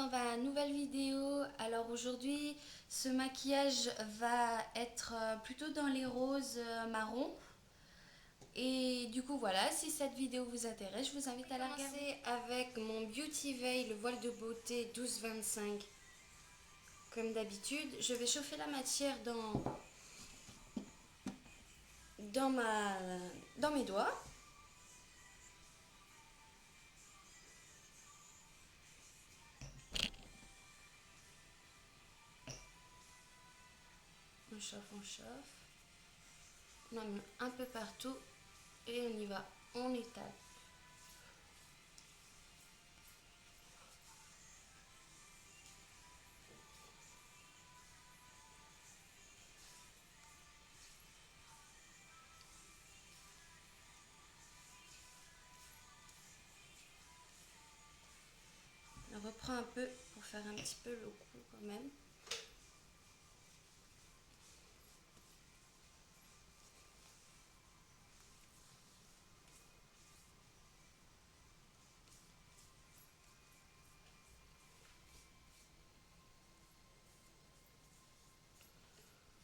dans ma nouvelle vidéo. Alors aujourd'hui, ce maquillage va être plutôt dans les roses marron. Et du coup voilà, si cette vidéo vous intéresse, je vous invite à la regarder. Avec mon Beauty Veil, le voile de beauté 12-25. Comme d'habitude, je vais chauffer la matière dans mes doigts. On chauffe, on chauffe. On en met un peu partout et on y va, on étale. On reprend un peu pour faire un petit peu le cou quand même.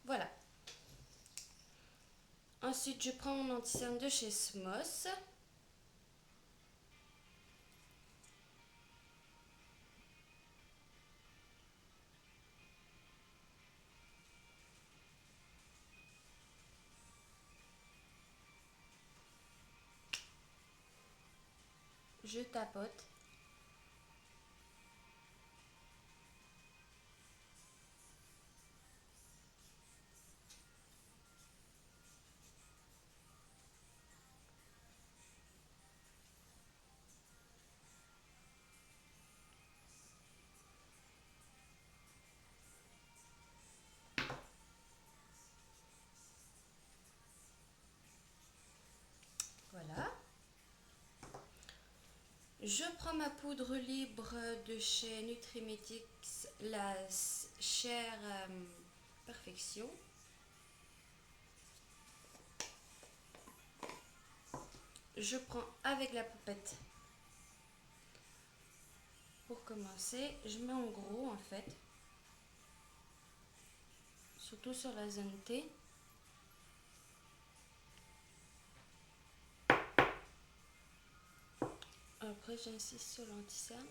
Voilà. Ensuite, je prends mon anti-cerne de chez Smos. Je tapote. Voilà. Je prends ma poudre libre de chez Nutrimetics, la Sheer Perfection. Je prends avec la poupette. Pour commencer, je mets en gros en fait, surtout sur la zone T. Après, j'insiste sur l'anti-cerne.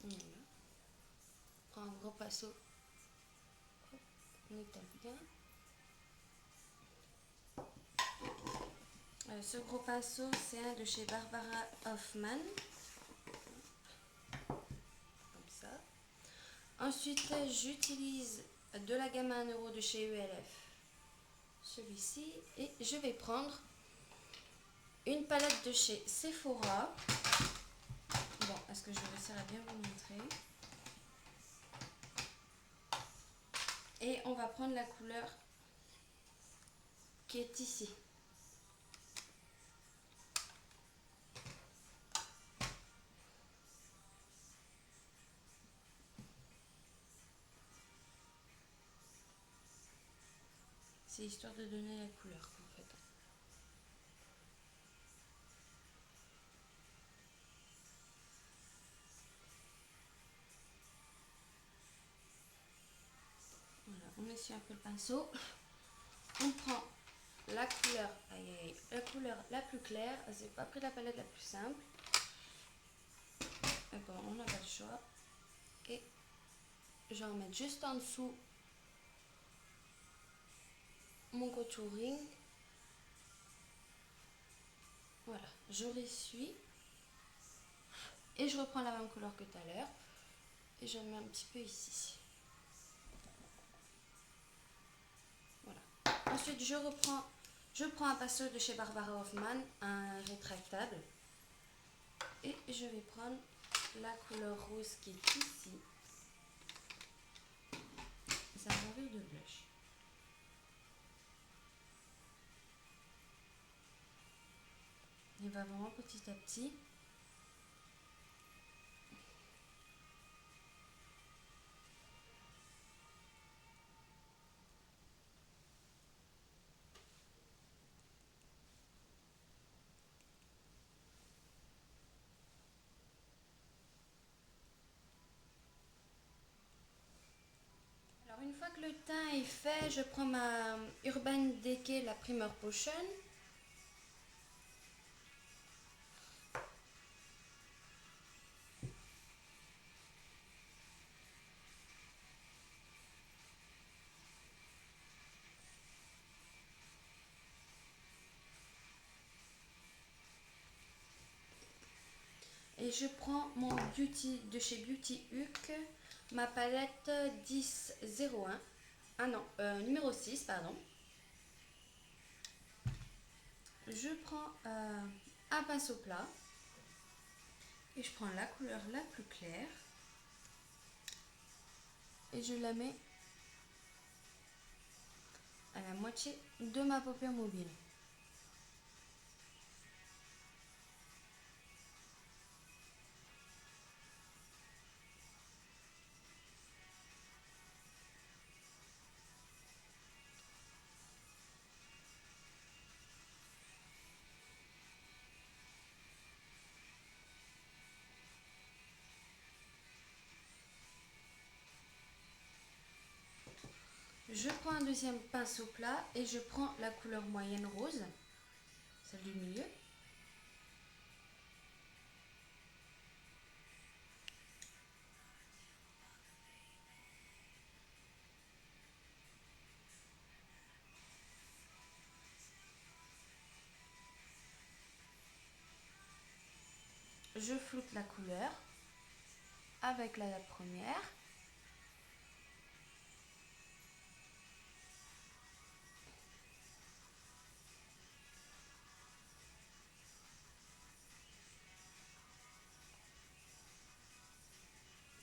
Voilà. On prend un gros pinceau. On étale bien. Ce gros pinceau, c'est un de chez Barbara Hoffman. Comme ça. Ensuite, j'utilise de la gamme 1 € de chez ELF. Celui-ci. Et je vais prendre une palette de chez Sephora. Bon, est-ce que je réussirai à bien vous montrer? Et on va prendre la couleur qui est ici. C'est histoire de donner la couleur en fait. Voilà, on essuie un peu le pinceau. On prend la couleur, la couleur la plus claire. J'ai pas pris la palette la plus simple. Mais bon, on n'a pas le choix. Et je vais en mettre juste en dessous mon contouring. Voilà, je ressuie. Et je reprends la même couleur que tout à l'heure. Et j'en mets un petit peu ici. Voilà. Ensuite, je prends un pinceau de chez Barbara Hoffman, un rétractable. Et je vais prendre la couleur rose qui est ici. Ça va servir de blush. Il va vraiment petit à petit. le teint est fait, je prends ma Urban Decay, la Primer Potion. Et je prends mon Beauty de chez Beauty Hook, ma palette 1001. Ah non, numéro 6, pardon. Je prends un pinceau plat et je prends la couleur la plus claire et je la mets à la moitié de ma paupière mobile. Je prends un deuxième pinceau plat et je prends la couleur moyenne rose, celle du milieu. Je floute la couleur avec la première.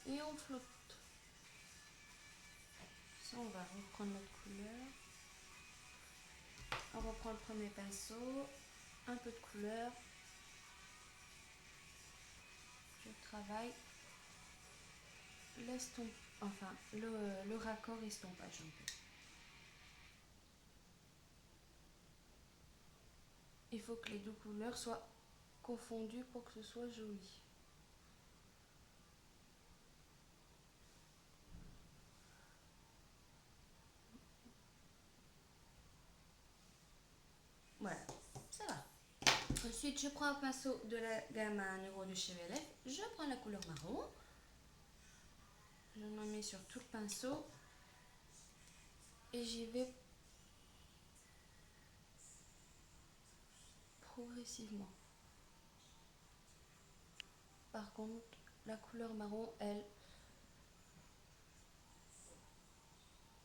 Et on floute. Ça, on va reprendre notre couleur. On reprend le premier pinceau, un peu de couleur. Je travaille l'estompe, enfin le raccord estompage un peu. Il faut que les deux couleurs soient confondues pour que ce soit joli. Voilà, ça va. Ensuite, je prends un pinceau de la gamme à 1 euro de chez VLF. Je prends la couleur marron. Je m'en mets sur tout le pinceau. Et j'y vais progressivement. Par contre, la couleur marron, elle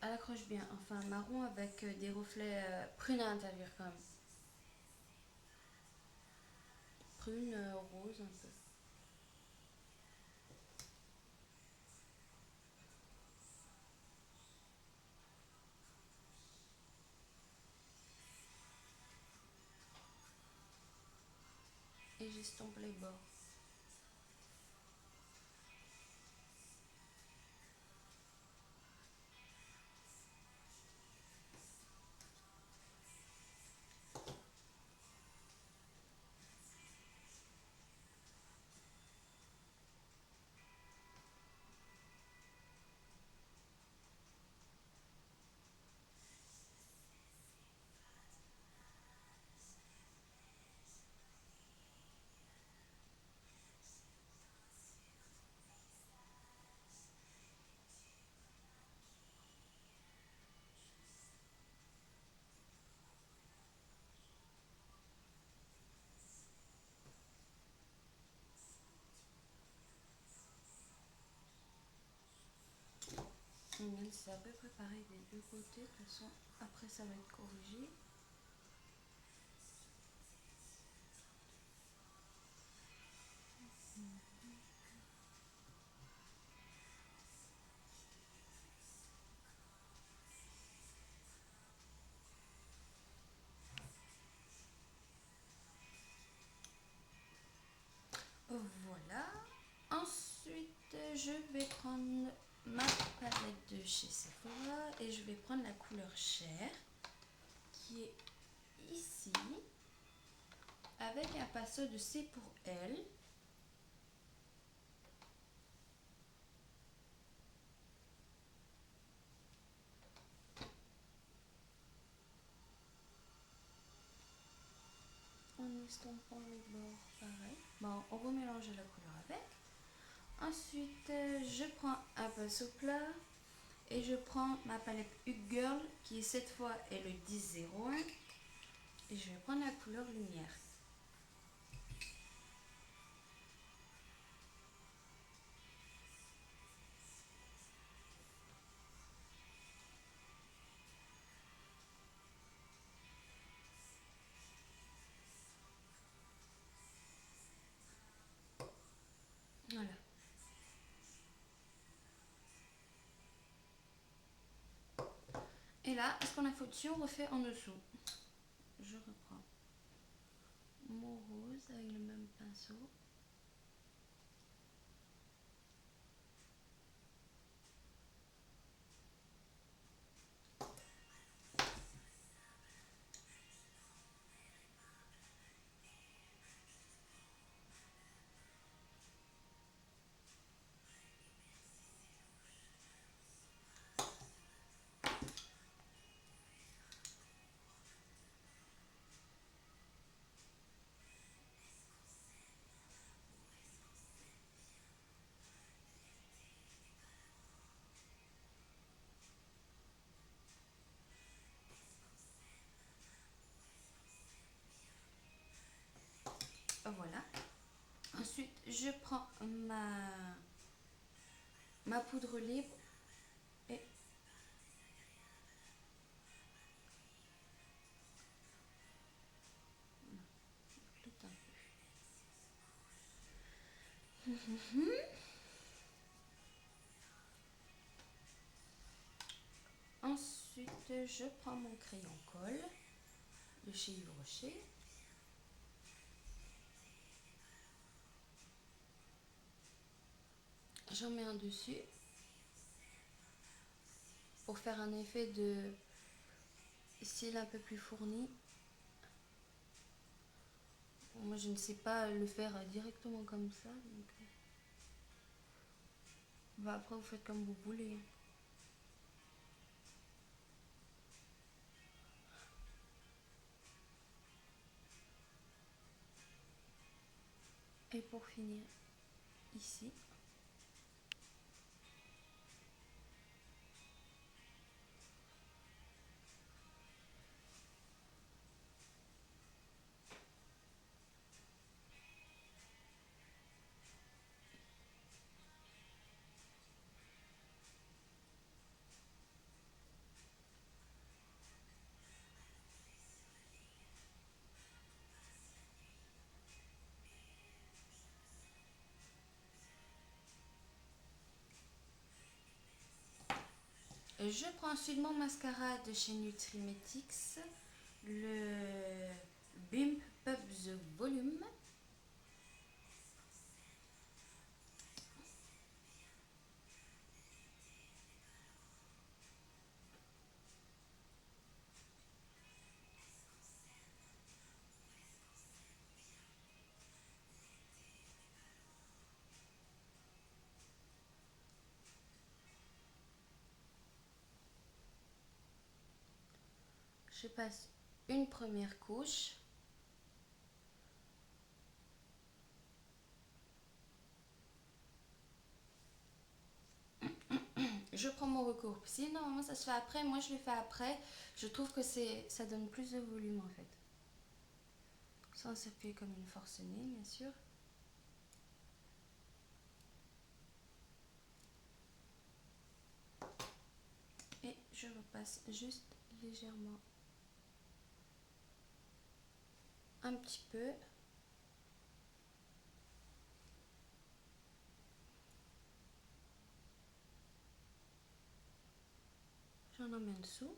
accroche bien. Enfin, marron avec des reflets prunes à l'intérieur quand même. Prune, rose un peu. Et j'estompe les bords. C'est à peu près pareil des deux côtés. De toute façon, après ça va être corrigé. Voilà. Ensuite, je vais prendre ma palette de chez Sephora et je vais prendre la couleur chair qui est ici avec un pinceau de C pour elle. estompant les bords pareil. Bon, on remélange la couleur avec. Ensuite, je prends un pinceau plat et je prends ma palette Hug Girl qui cette fois est le 1001 et je vais prendre la couleur lumière. Voilà. Et là, ce qu'on a fait au-dessus, on refait en dessous. Je reprends mon rose avec le même pinceau. Voilà. Ensuite, je prends ma poudre libre et tout un peu. Ensuite, je prends mon crayon colle de chez Yves Rocher. J'en mets un dessus pour faire un effet de cils un peu plus fourni. Moi, je ne sais pas le faire directement comme ça. Donc... Bah, après, vous faites comme vous voulez. Et pour finir, ici. Je prends ensuite mon mascara de chez Nutrimetics, le Bimp Pub The Volume. Je passe une première couche. Je prends mon recours. Si normalement ça se fait après, moi je le fais après. Je trouve que ça donne plus de volume en fait. Sans s'appuyer comme une forcenée, bien sûr. Et je repasse juste légèrement un petit peu. J'en en mets en dessous.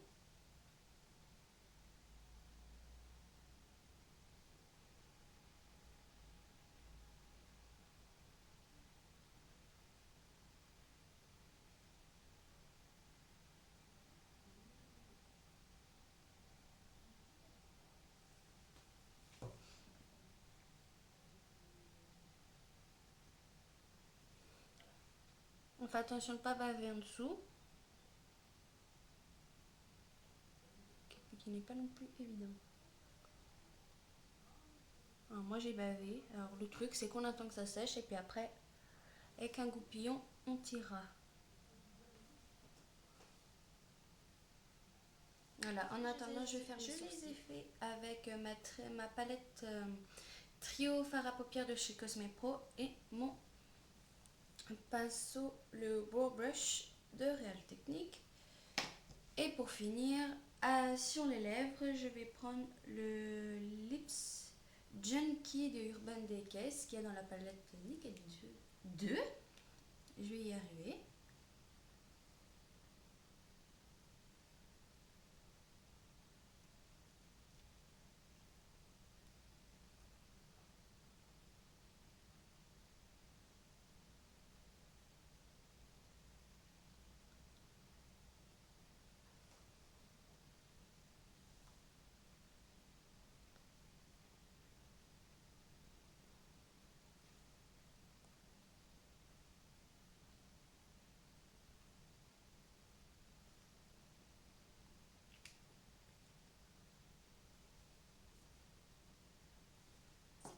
On fait attention de ne pas baver en dessous. Qui n'est pas non plus évident. Alors, moi j'ai bavé. Alors le truc c'est qu'on attend que ça sèche et puis après avec un goupillon on tirera. Voilà, en attendant je vais faire mes sourcils. Je les ai fait avec ma palette Trio Fard à paupières de chez Cosme Pro et mon pinceau, le Brow Brush de Real Technique. Et pour finir, sur les lèvres, je vais prendre le Lips Junkie de Urban Decay qui est dans la palette Nickel 2. Je vais y arriver.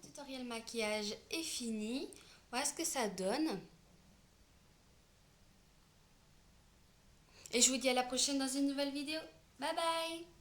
Ce tutoriel maquillage est fini. Voilà ce que ça donne. Et je vous dis à la prochaine dans une nouvelle vidéo. Bye bye!